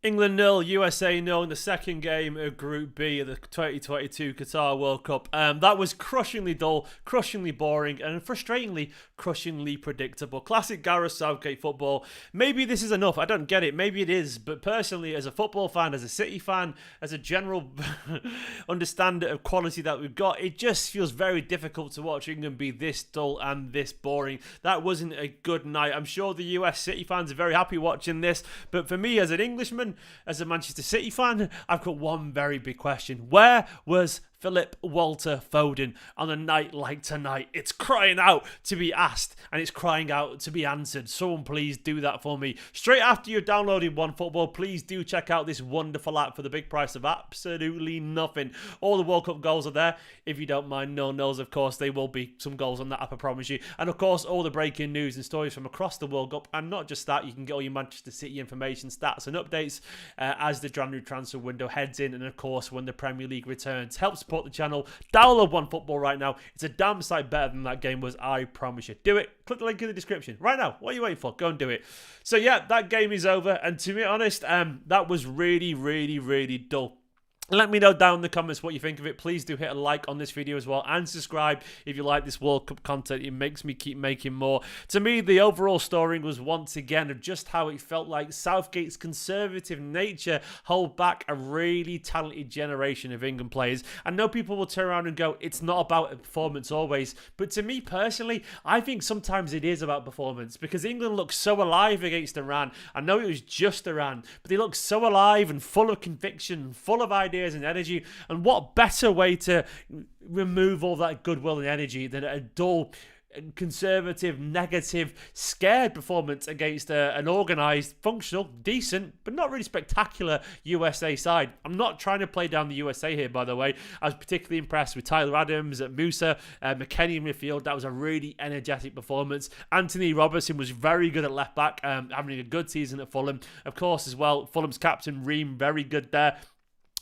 England 0, USA 0 in the second game of Group B of the 2022 Qatar World Cup. That was crushingly dull, crushingly boring, and frustratingly, crushingly predictable. Classic Gareth Southgate football. Maybe this is enough. I don't get it. Maybe it is. But personally, as a football fan, as a City fan, as a general understander of quality that we've got, it just feels very difficult to watch England be this dull and this boring. That wasn't a good night. I'm sure the US City fans are very happy watching this. But for me, as an Englishman, as a Manchester City fan, I've got one very big question. Where was Philip Walter Foden on a night like tonight? It's crying out to be asked, and it's crying out to be answered. Someone please do that for me. Straight after you've downloaded OneFootball, please do check out this wonderful app for the big price of absolutely nothing. All the World Cup goals are there. If you don't mind no-nos, of course, there will be some goals on that app, I promise you. And of course, all the breaking news and stories from across the World Cup. And not just that, you can get all your Manchester City information, stats and updates as the January transfer window heads in, and of course, when the Premier League returns. Help support the channel. Download OneFootball right now. It's a damn sight better than that game was, I promise you. Do it. Click the link in the description right now. What are you waiting for? Go and do it. So yeah, that game is over, and to be honest, that was really dull. Let me know down in the comments what you think of it. Please do hit a like on this video as well, and subscribe if you like this World Cup content. It makes me keep making more. To me, the overall story was once again of just how it felt like Southgate's conservative nature hold back a really talented generation of England players. I know people will turn around and go, it's not about a performance always. But to me personally, I think sometimes it is about performance, because England looked so alive against Iran. I know it was just Iran, but they looked so alive and full of conviction, full of ideas and energy. And what better way to remove all that goodwill and energy than a dull, conservative, negative, scared performance against an organised, functional, decent, but not really spectacular USA side. I'm not trying to play down the USA here, by the way. I was particularly impressed with Tyler Adams, Musa, McKennie in midfield. That was a really energetic performance. Anthony Robertson was very good at left back, having a good season at Fulham. Of course, as well, Fulham's captain, Ream, very good there.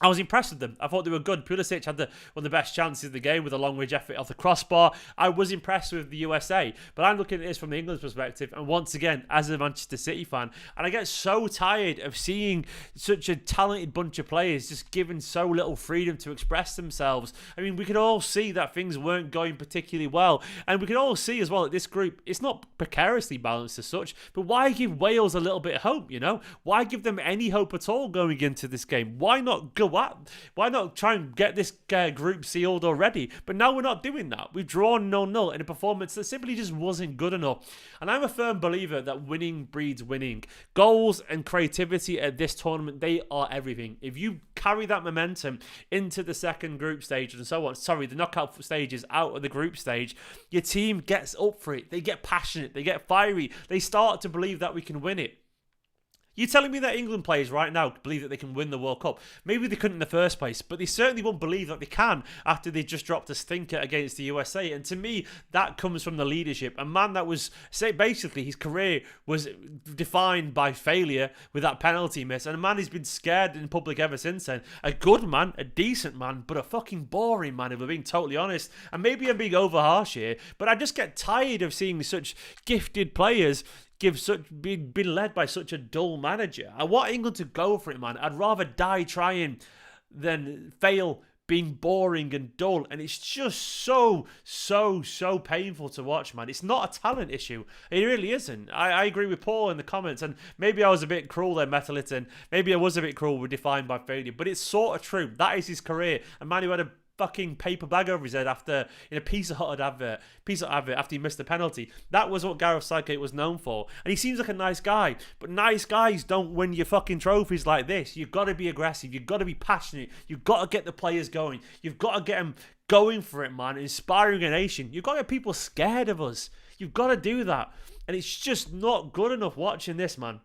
I was impressed with them. I thought they were good. Pulisic had one of the best chances of the game with a long-range effort off the crossbar. I was impressed with the USA, but I'm looking at this from the England perspective, and once again, as a Manchester City fan, and I get so tired of seeing such a talented bunch of players just given so little freedom to express themselves. I mean, we could all see that things weren't going particularly well, and we can all see as well that this group, it's not precariously balanced as such, but why give Wales a little bit of hope, you know? Why give them any hope at all going into this game? Why not go out? Why not try and get this group sealed already? But now we're not doing that. We've drawn 0-0 in a performance that simply just wasn't good enough. And I'm a firm believer that winning breeds winning. Goals and creativity at this tournament, they are everything. If you carry that momentum into the second group stage and so on, the knockout stages out of the group stage, your team gets up for it. They get passionate. They get fiery. They start to believe that we can win it. You're telling me that England players right now believe that they can win the World Cup? Maybe they couldn't in the first place, but they certainly won't believe that they can after they just dropped a stinker against the USA. And to me, that comes from the leadership. A man that was, basically his career was defined by failure with that penalty miss. And a man who's been scared in public ever since then. A good man, a decent man, but a fucking boring man, if we're being totally honest. And maybe I'm being over harsh here, but I just get tired of seeing such gifted players been led by such a dull manager. I want England to go for it, man. I'd rather die trying than fail being boring and dull. And it's just so painful to watch, man. It's not a talent issue. It really isn't. I agree with Paul in the comments, and maybe I was a bit cruel there, Metaliton. Maybe I was a bit cruel with defined by failure, but it's sort of true. That is his career. A man who had a fucking paper bag over his head after in a Pizza Hut advert after he missed the penalty. That was what Gareth Southgate was known for, and he seems like a nice guy, but nice guys don't win your fucking trophies like this. You've got to be aggressive, you've got to be passionate, you've got to get the players going, you've got to get them going for it, man, inspiring a nation. You've got to get people scared of us. You've got to do that, and it's just not good enough watching this, man.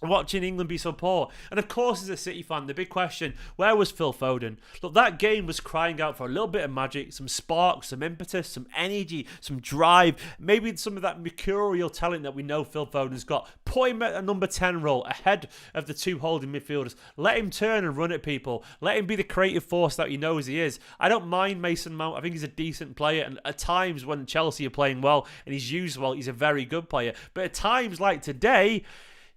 Watching England be so poor. And of course, as a City fan, the big question, where was Phil Foden? Look, that game was crying out for a little bit of magic, some spark, some impetus, some energy, some drive, maybe some of that mercurial talent that we know Phil Foden's got. Put him at a number 10 role ahead of the two holding midfielders. Let him turn and run at people. Let him be the creative force that he knows he is. I don't mind Mason Mount. I think he's a decent player, and at times when Chelsea are playing well and he's used well, he's a very good player. But at times like today,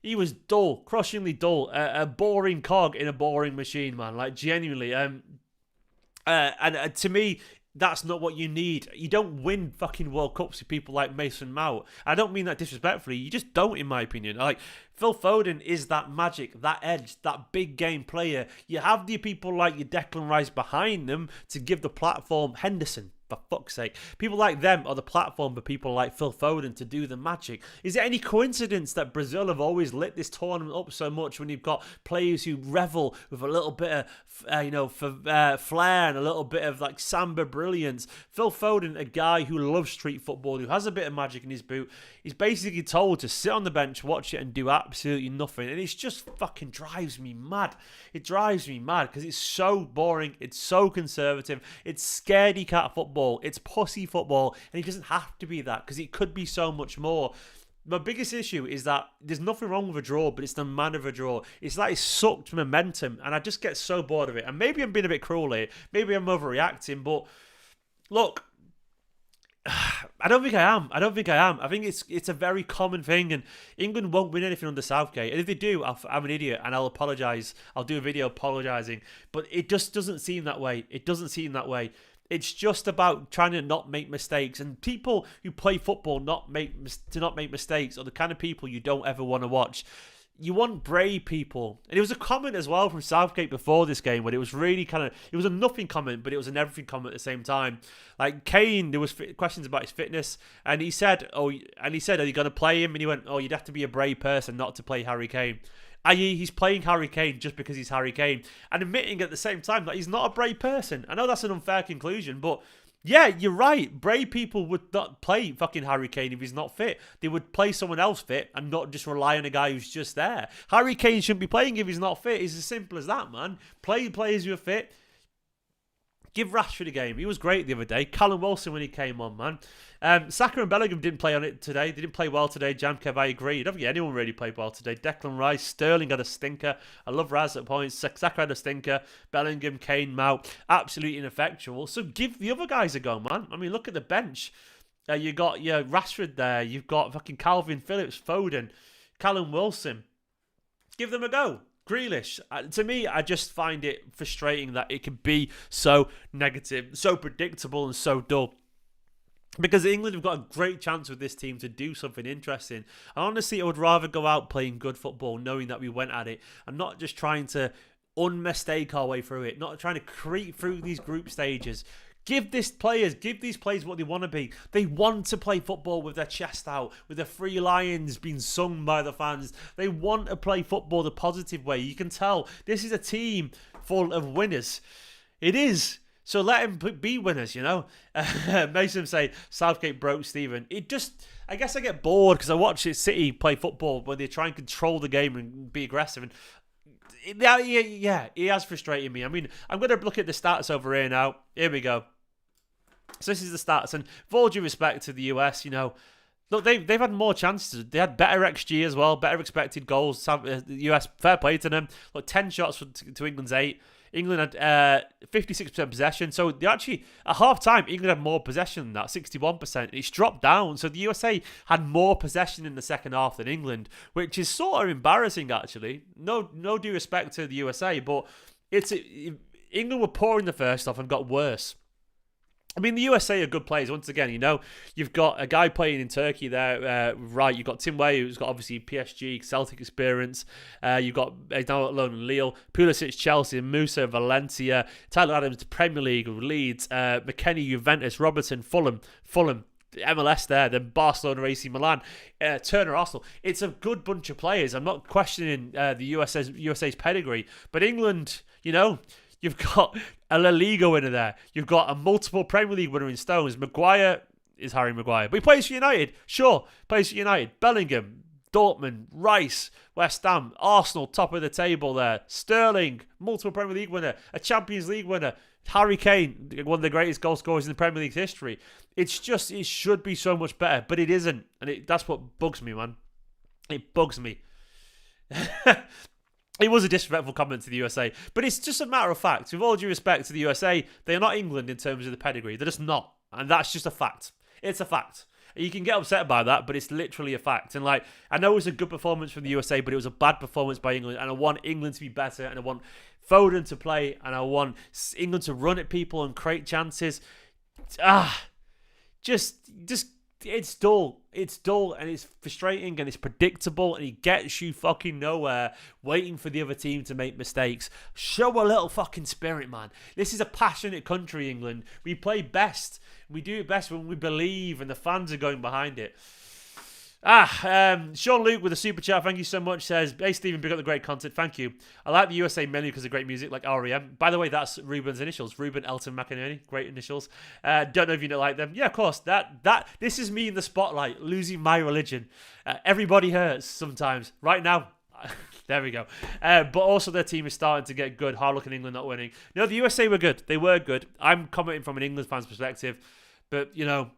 He was dull, crushingly dull, a boring cog in a boring machine, man. Like, genuinely. And to me, that's not what you need. You don't win fucking World Cups with people like Mason Mount. I don't mean that disrespectfully. You just don't, in my opinion. Like, Phil Foden is that magic, that edge, that big game player. You have the people like your Declan Rice behind them to give the platform. Henderson, for fuck's sake. People like them are the platform for people like Phil Foden to do the magic. Is it any coincidence that Brazil have always lit this tournament up so much when you've got players who revel with a little bit of, flair and a little bit of like samba brilliance? Phil Foden, a guy who loves street football, who has a bit of magic in his boot, is basically told to sit on the bench, watch it, and do absolutely nothing. And it's just fucking drives me mad. It drives me mad because it's so boring. It's so conservative. It's scaredy cat football. It's pussy football, and it doesn't have to be that because it could be so much more. My biggest issue is that there's nothing wrong with a draw, but it's the manner of a draw. It's like it sucked momentum, and I just get so bored of it. And maybe I'm being a bit cruel here. Maybe I'm overreacting, but look, I don't think I am. I think it's a very common thing, and England won't win anything under Southgate. And if they do, I'm an idiot, and I'll apologise. I'll do a video apologising. But it just doesn't seem that way. It's just about trying to not make mistakes, and people who play football not make mistakes are the kind of people you don't ever want to watch. You want brave people. And it was a comment as well from Southgate before this game where it was really it was a nothing comment, but it was an everything comment at the same time. Like Kane, there was questions about his fitness, and he said, are you going to play him? And he went, you'd have to be a brave person not to play Harry Kane. I.e., he's playing Harry Kane just because he's Harry Kane, and admitting at the same time that he's not a brave person. I know that's an unfair conclusion, but yeah, you're right. Brave people would not play fucking Harry Kane if he's not fit. They would play someone else fit and not just rely on a guy who's just there. Harry Kane shouldn't be playing if he's not fit. It's as simple as that, man. Play players who are fit. Give Rashford a game. He was great the other day. Callum Wilson when he came on, man. Saka and Bellingham didn't play on it today. They didn't play well today. Jamkev, I agree. I don't think anyone really played well today. Declan Rice, Sterling had a stinker. I love Raz at points. Saka had a stinker. Bellingham, Kane, Mount, absolutely ineffectual. So give the other guys a go, man. I mean, look at the bench. You got Rashford there. You've got fucking Calvin Phillips, Foden, Callum Wilson. Give them a go. Grealish. To me, I just find it frustrating that it can be so negative, so predictable, and so dull. Because England have got a great chance with this team to do something interesting. And honestly, I would rather go out playing good football, knowing that we went at it, and not just trying to unmistake our way through it, not trying to creep through these group stages. Give these players what they want to be. They want to play football with their chest out, with the Three Lions being sung by the fans. They want to play football the positive way. You can tell this is a team full of winners. It is. So let them be winners, you know. Mason say Southgate broke Stephen. I guess I get bored because I watch City play football where they try and control the game and be aggressive. And he has frustrated me. I mean, I'm going to look at the stats over here now. Here we go. So this is the stats, and with all due respect to the US, look, they've had more chances. They had better XG as well, better expected goals. The US, fair play to them. Look, 10 shots to England's 8. England had 56% possession. So they actually, at half time, England had more possession than that, 61%. It's dropped down. So the USA had more possession in the second half than England, which is sort of embarrassing, actually. No due respect to the USA, but England were poor in the first half and got worse. I mean, the USA are good players. Once again, you've got a guy playing in Turkey there, right? You've got Tim Weah, who's got obviously PSG, Celtic experience. You've got now alone in Lille, Pulisic, Chelsea, Musa, Valencia, Tyler Adams, Premier League, Leeds, McKennie, Juventus, Robertson, Fulham, MLS there, then Barcelona, AC Milan, Turner, Arsenal. It's a good bunch of players. I'm not questioning the USA's pedigree, but England, you've got a La Liga winner there. You've got a multiple Premier League winner in Stones. Maguire is Harry Maguire. But he plays for United. Sure, plays for United. Bellingham, Dortmund, Rice, West Ham, Arsenal, top of the table there. Sterling, multiple Premier League winner. A Champions League winner. Harry Kane, one of the greatest goal scorers in the Premier League's history. It should be so much better, but it isn't. And that's what bugs me, man. It bugs me. It was a disrespectful comment to the USA, but it's just a matter of fact. With all due respect to the USA, they are not England in terms of the pedigree. They're just not. And that's just a fact. It's a fact. You can get upset by that, but it's literally a fact. And like, I know it was a good performance from the USA, but it was a bad performance by England. And I want England to be better, and I want Foden to play, and I want England to run at people and create chances. Just it's dull. It's dull, and it's frustrating, and it's predictable, and it gets you fucking nowhere waiting for the other team to make mistakes. Show a little fucking spirit, man. This is a passionate country, England. We play best. We do it best when we believe, and the fans are going behind it. Sean Luke with a super chat, thank you so much, says, hey Stephen, pick up the great content, thank you. I like the USA mainly because of great music like REM. By the way, that's Ruben's initials, Ruben Elton McInerney, great initials. Don't know if you don't like them. Yeah, of course, this is me in the spotlight, losing my religion. Everybody hurts sometimes. Right now, there we go. But also their team is starting to get good. Hard looking England not winning. No, the USA were good. They were good. I'm commenting from an England fan's perspective, but you know,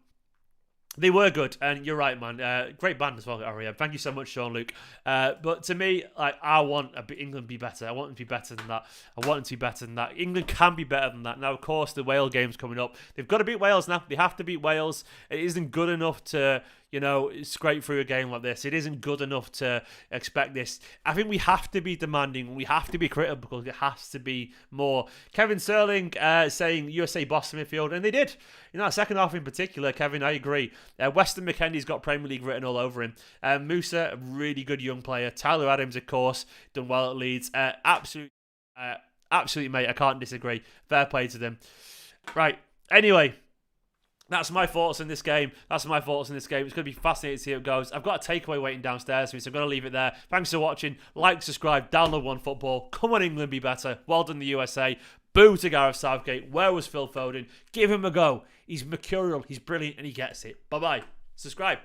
they were good, and you're right, man. Great band as well, REM. Thank you so much, Sean Luke. But to me, like, I want England to be better. I want them to be better than that. I want them to be better than that. England can be better than that. Now, of course, the Wales game's coming up. They've got to beat Wales now. They have to beat Wales. It isn't good enough to, you know, scrape through a game like this. It isn't good enough to expect this. I think we have to be demanding. We have to be critical because it has to be more. Kevin Sterling saying USA boss midfield, and they did. In that second half in particular, Kevin, I agree. Weston McKennie's got Premier League written all over him. Musa, a really good young player. Tyler Adams, of course, done well at Leeds. Absolutely, mate, I can't disagree. Fair play to them. Right, anyway. That's my thoughts on this game. It's going to be fascinating to see how it goes. I've got a takeaway waiting downstairs for me, so I'm going to leave it there. Thanks for watching. Like, subscribe, download OneFootball. Come on, England, be better. Well done, the USA. Boo to Gareth Southgate. Where was Phil Foden? Give him a go. He's mercurial, he's brilliant, and he gets it. Bye-bye. Subscribe.